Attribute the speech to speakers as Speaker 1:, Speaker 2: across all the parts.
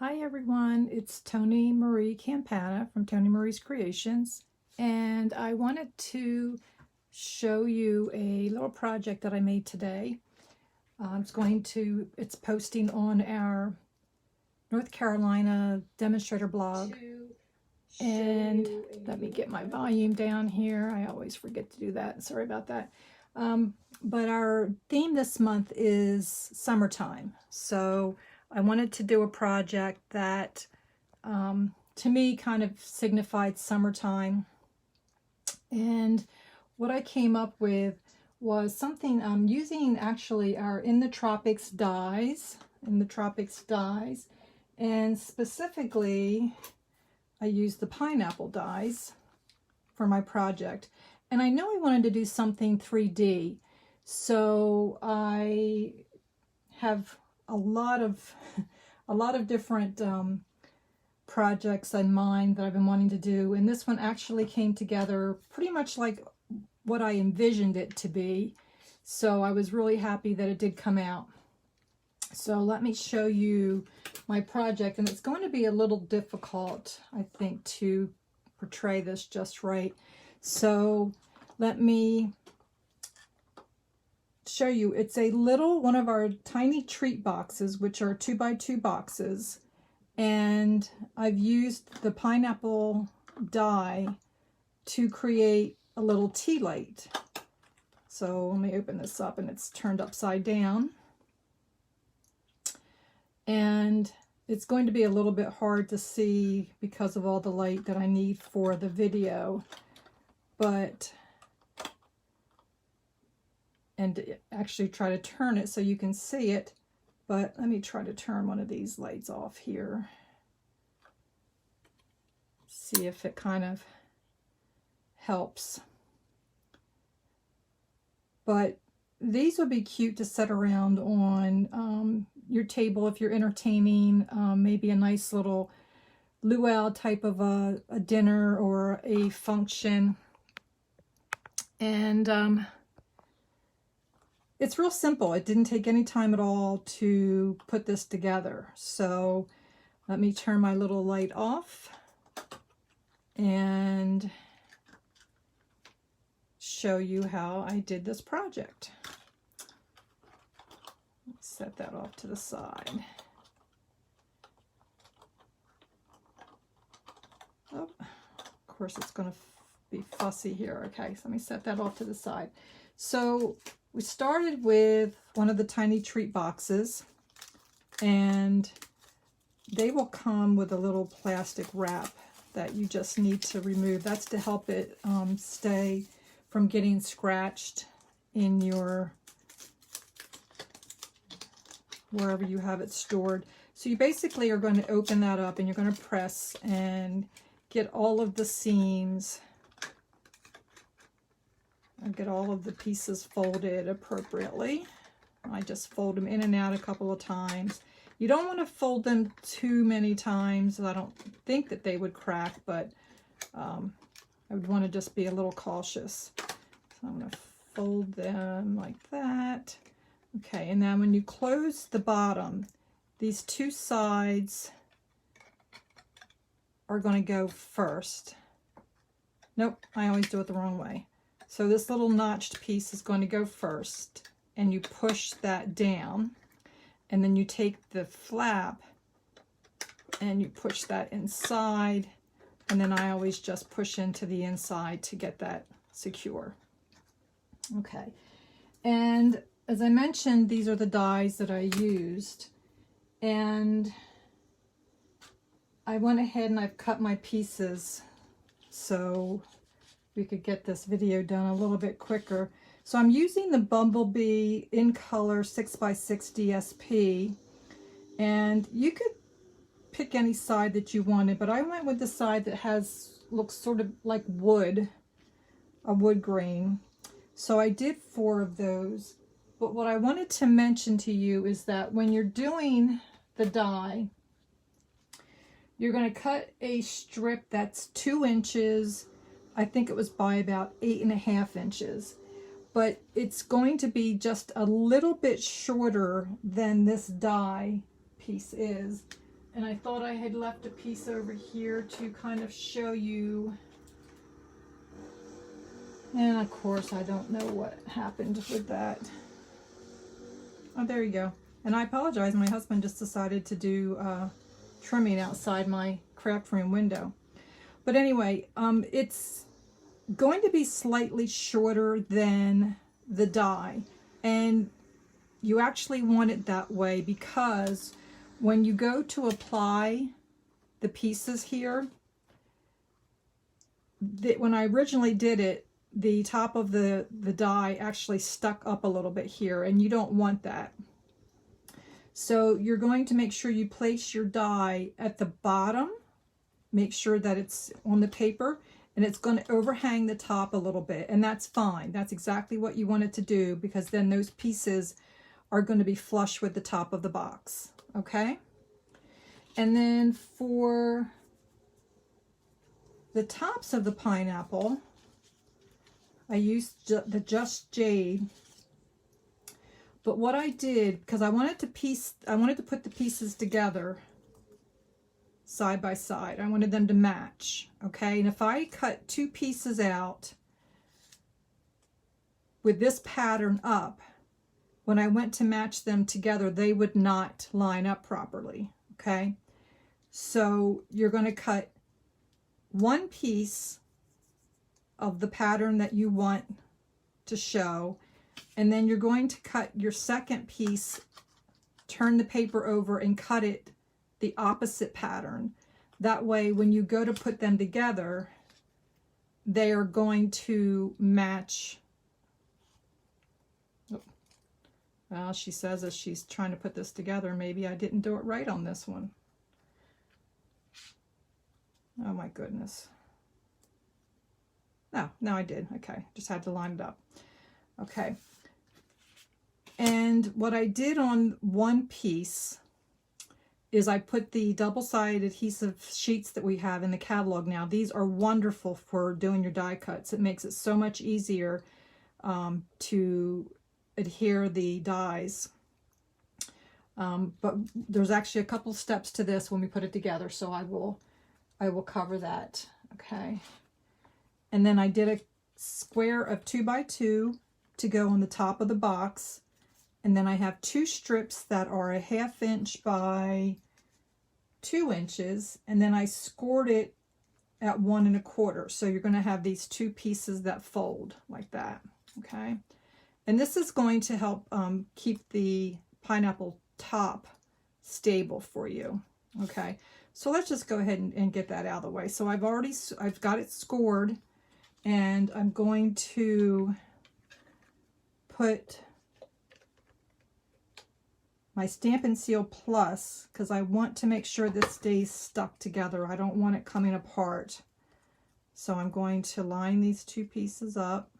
Speaker 1: Hi everyone, it's Tony Marie Campana from Tony Marie's Creations, and I wanted to show you a little project that I made today. It's posting on our North Carolina demonstrator blog, and let me get my volume down here. I always forget to do that, sorry about that. But our theme this month is summertime, so I wanted to do a project that to me kind of signified summertime. And what I came up with was something using actually our In the Tropics dies, and specifically I used the pineapple dies for my project. And I know I wanted to do something 3D, so I have a lot of different projects in mind that I've been wanting to do, and this one actually came together pretty much like what I envisioned it to be, so I was really happy that it did come out. So let me show you my project, and it's going to be a little difficult, I think, to portray this just right. So let me show you. It's a little one of our tiny treat boxes, which are 2x2 boxes, and I've used the pineapple die to create a little tea light. So let me open this up, and it's turned upside down, and it's going to be a little bit hard to see because of all the light that I need for the video, and actually try to turn it so you can see it, but let me try to turn one of these lights off here. See if it kind of helps. But these would be cute to set around on your table if you're entertaining maybe a nice little luau type of a dinner or a function. And it's real simple. It didn't take any time at all to put this together. So let me turn my little light off and show you how I did this project. Set that off to the side. Oh, of course it's going to be fussy here. Okay, so let me set that off to the side. So we started with one of the tiny treat boxes, and they will come with a little plastic wrap that you just need to remove. That's to help it stay from getting scratched in your wherever you have it stored. So you basically are going to open that up, and you're going to press and get all of the seams and get all of the pieces folded appropriately. I just fold them in and out a couple of times. You don't want to fold them too many times. I don't think that they would crack, but I would want to just be a little cautious. So I'm going to fold them like that. Okay, and then when you close the bottom, these two sides are going to go first. Nope, I always do it the wrong way. So this little notched piece is going to go first, and you push that down, and then you take the flap and you push that inside, and then I always just push into the inside to get that secure. Okay, and as I mentioned, these are the dies that I used, and I went ahead and I've cut my pieces so we could get this video done a little bit quicker. So I'm using the Bumblebee in color 6x6 DSP, and you could pick any side that you wanted, but I went with the side that looks sort of like wood, a wood grain. So I did 4 of those. But what I wanted to mention to you is that when you're doing the die, you're going to cut a strip that's 2 inches. I think it was by about 8.5 inches, but it's going to be just a little bit shorter than this die piece is. And I thought I had left a piece over here to kind of show you. And of course, I don't know what happened with that. Oh, there you go. And I apologize, my husband just decided to do trimming outside my craft room window. But anyway, it's going to be slightly shorter than the die. And you actually want it that way because when you go to apply the pieces here, when I originally did it, the top of the die actually stuck up a little bit here, and you don't want that. So you're going to make sure you place your die at the bottom, make sure that it's on the paper, and it's going to overhang the top a little bit, and that's fine. That's exactly what you want it to do, because then those pieces are going to be flush with the top of the box. Okay? And then for the tops of the pineapple, I used the Just Jade. But what I did, because I wanted to put the pieces together side by side. I wanted them to match, okay? And if I cut two pieces out with this pattern up, when I went to match them together, they would not line up properly, okay? So you're going to cut one piece of the pattern that you want to show, and then you're going to cut your second piece, turn the paper over and cut it the opposite pattern. That way when you go to put them together, they are going to match. Well, she says as she's trying to put this together, maybe I didn't do it right on this one. Oh my goodness. No, I did. Okay, just had to line it up. Okay. And what I did on one piece is I put the double-sided adhesive sheets that we have in the catalog now. These are wonderful for doing your die cuts. It makes it so much easier to adhere the dies. But there's actually a couple steps to this when we put it together, so I will cover that. Okay. And then I did a square of 2 by 2 to go on the top of the box. And then I have 2 strips that are a 1/2 inch by 2 inches. And then I scored it at 1 1/4. So you're going to have these 2 pieces that fold like that. Okay. And this is going to help keep the pineapple top stable for you. Okay. So let's just go ahead and get that out of the way. So I've got it scored, and I'm going to put my Stampin' Seal Plus, because I want to make sure this stays stuck together. I don't want it coming apart. So I'm going to line these 2 pieces up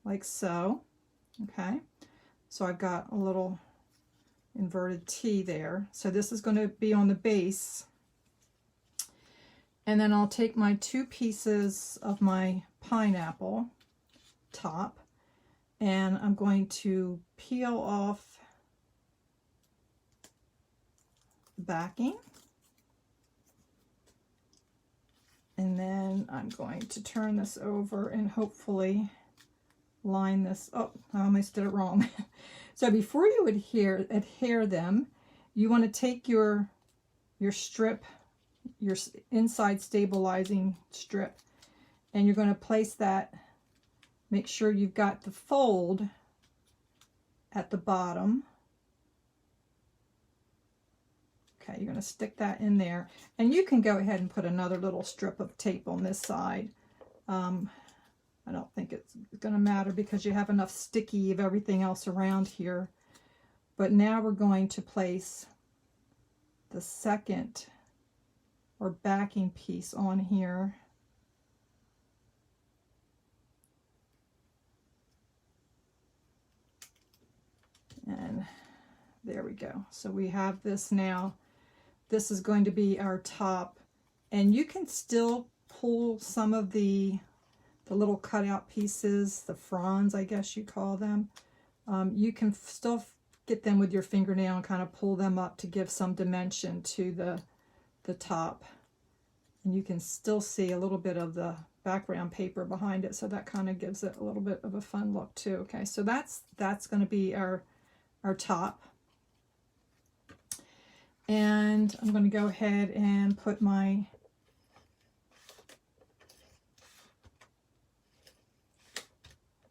Speaker 1: like so. Okay, so I've got a little inverted T there. So this is going to be on the base. And then I'll take my 2 pieces of my pineapple top, and I'm going to peel off the backing. And then I'm going to turn this over and hopefully line this. Oh, I almost did it wrong. So before you adhere them, you want to take your strip, your inside stabilizing strip, and you're going to place that, make sure you've got the fold at the bottom. Okay, you're going to stick that in there, and you can go ahead and put another little strip of tape on this side. I don't think it's going to matter because you have enough sticky of everything else around here. But now we're going to place the second or backing piece on here. And there we go. So we have this now. This is going to be our top, and you can still pull some of the little cutout pieces, the fronds, I guess you call them. You can still get them with your fingernail and kind of pull them up to give some dimension to the top. And you can still see a little bit of the background paper behind it, so that kind of gives it a little bit of a fun look too. Okay, so that's going to be our top. And I'm going to go ahead and put my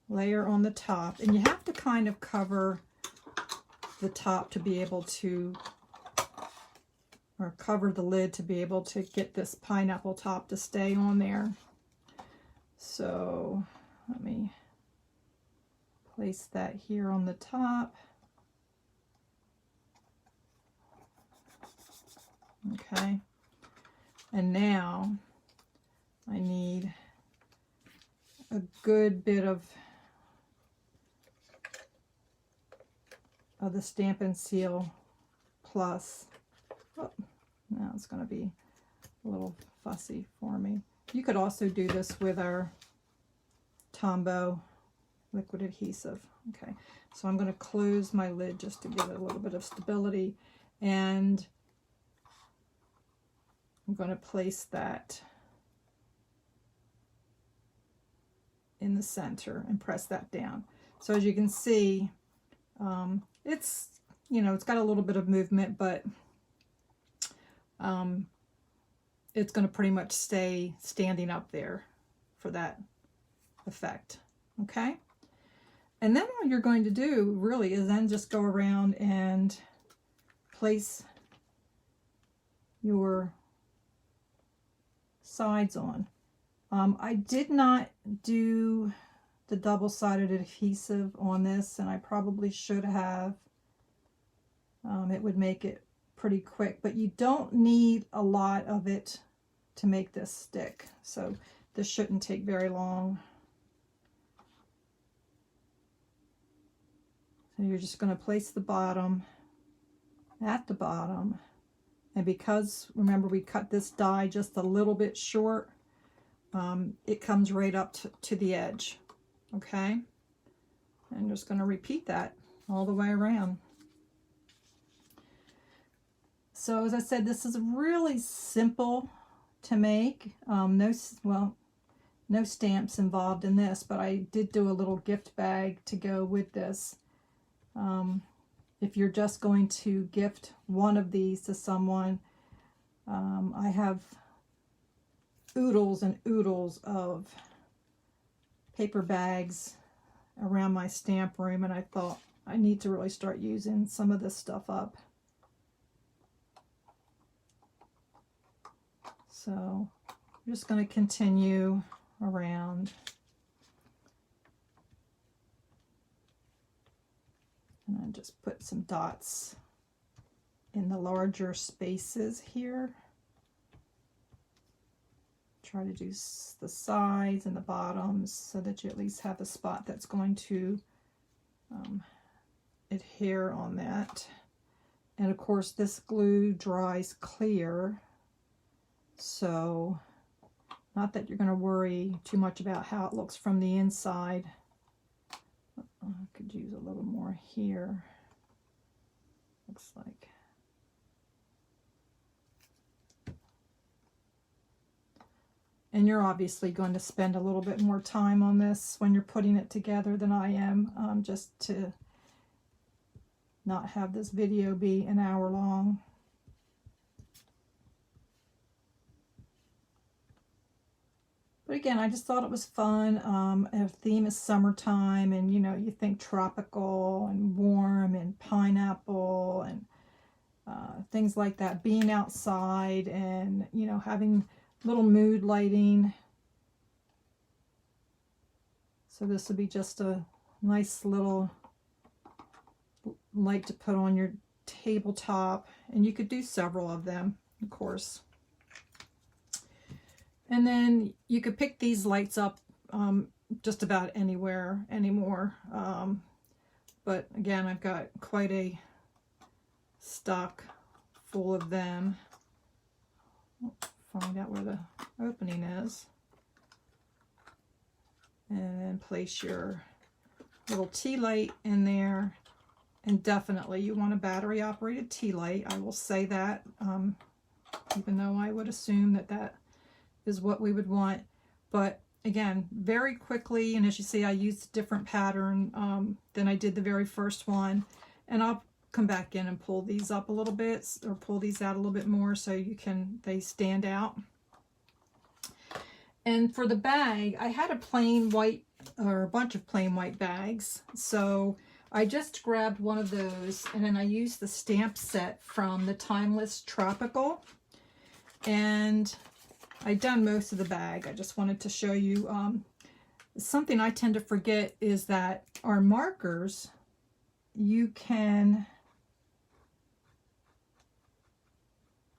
Speaker 1: layer on the top, and you have to kind of cover the top to be able to, or cover the lid to be able to get this pineapple top to stay on there. So let me place that here on the top. Okay, and now I need a good bit of the Stampin' Seal Plus. Oh, now it's going to be a little fussy for me. You could also do this with our Tombow liquid adhesive. Okay, so I'm going to close my lid just to give it a little bit of stability, and I'm going to place that in the center and press that down. So as you can see, it's, you know, it's got a little bit of movement, but it's going to pretty much stay standing up there for that effect. Okay, and then all you're going to do really is then just go around and place your sides on. I did not do the double-sided adhesive on this, and I probably should have. It would make it pretty quick, but you don't need a lot of it to make this stick, so this shouldn't take very long. So you're just going to place the bottom at the bottom, and because, remember, we cut this die just a little bit short, it comes right up to the edge. Okay, I'm just going to repeat that all the way around. So as I said, this is really simple to make. No stamps involved in this, but I did do a little gift bag to go with this. If you're just going to gift one of these to someone, I have oodles and oodles of paper bags around my stamp room, and I thought I need to really start using some of this stuff up. So I'm just going to continue around. And I just put some dots in the larger spaces here. Try to do the sides and the bottoms so that you at least have a spot that's going to adhere on that. And of course this glue dries clear, so not that you're going to worry too much about how it looks from the inside. I could use a little more here. Looks like. And you're obviously going to spend a little bit more time on this when you're putting it together than I am, just to not have this video be an hour long. But again, I just thought it was fun. Our theme is summertime, and you know, you think tropical and warm and pineapple and things like that. Being outside and, you know, having little mood lighting. So this would be just a nice little light to put on your tabletop, and you could do several of them, of course. And then you could pick these lights up just about anywhere anymore. But again, I've got quite a stock full of them. Find out where the opening is. And then place your little tea light in there. And definitely you want a battery operated tea light. I will say that, even though I would assume that that is what we would want. But again, very quickly, and as you see, I used a different pattern than I did the very first one. And I'll come back in and pull these up a little bit, or pull these out a little bit more so they stand out. And for the bag, I had a plain white, or a bunch of plain white bags. So I just grabbed one of those, and then I used the stamp set from the Timeless Tropical. And I've done most of the bag. I just wanted to show you something I tend to forget is that our markers, you can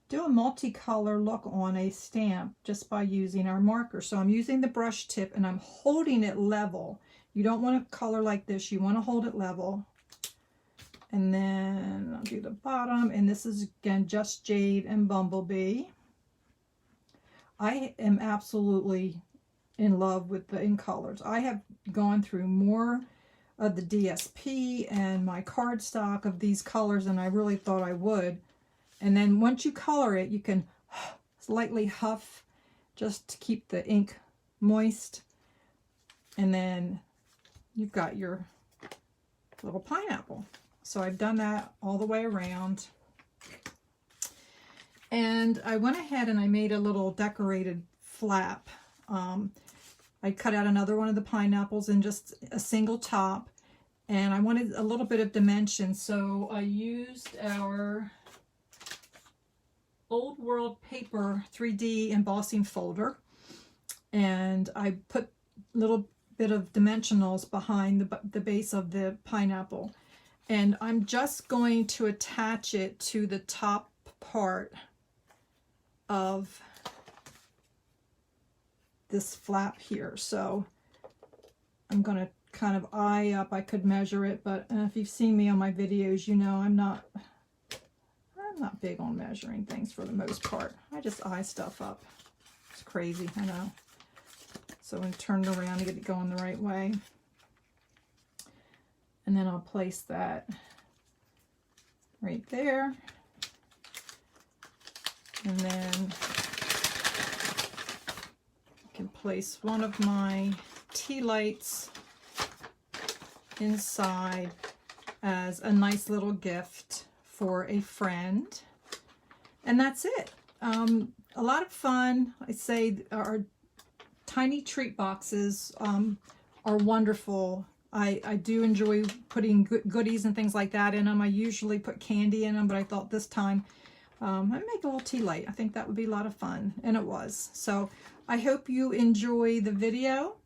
Speaker 1: do a multicolor look on a stamp just by using our marker. So I'm using the brush tip and I'm holding it level. You don't want to color like this. You want to hold it level. And then I'll do the bottom. And this is, again, Just Jade and Bumblebee. I am absolutely in love with the in colors. I have gone through more of the DSP and my cardstock of these colors than I really thought I would. And then once you color it, you can slightly huff just to keep the ink moist. And then you've got your little pineapple. So I've done that all the way around. And I went ahead and I made a little decorated flap. I cut out another one of the pineapples in just a single top. And I wanted a little bit of dimension. So I used our Old World Paper 3D embossing folder, and I put a little bit of dimensionals behind the base of the pineapple, and I'm just going to attach it to the top part of this flap here. So I'm going to kind of eye up. I could measure it, but if you've seen me on my videos, you know I'm not big on measuring things for the most part. I just eye stuff up. It's crazy, I know. So I'm going to turn it around to get it going the right way. And then I'll place that right there. And then I can place one of my tea lights inside as a nice little gift for a friend. And that's it. A lot of fun. I say our tiny treat boxes are wonderful. I do enjoy putting goodies and things like that in them. I usually put candy in them, but I thought this time I'd make a little tea light. I think that would be a lot of fun, and it was. So I hope you enjoy the video.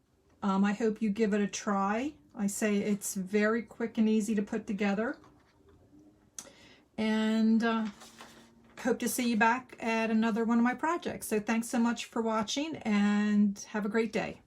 Speaker 1: I hope you give it a try. I say it's very quick and easy to put together. And hope to see you back at another one of my projects. So thanks so much for watching, and have a great day.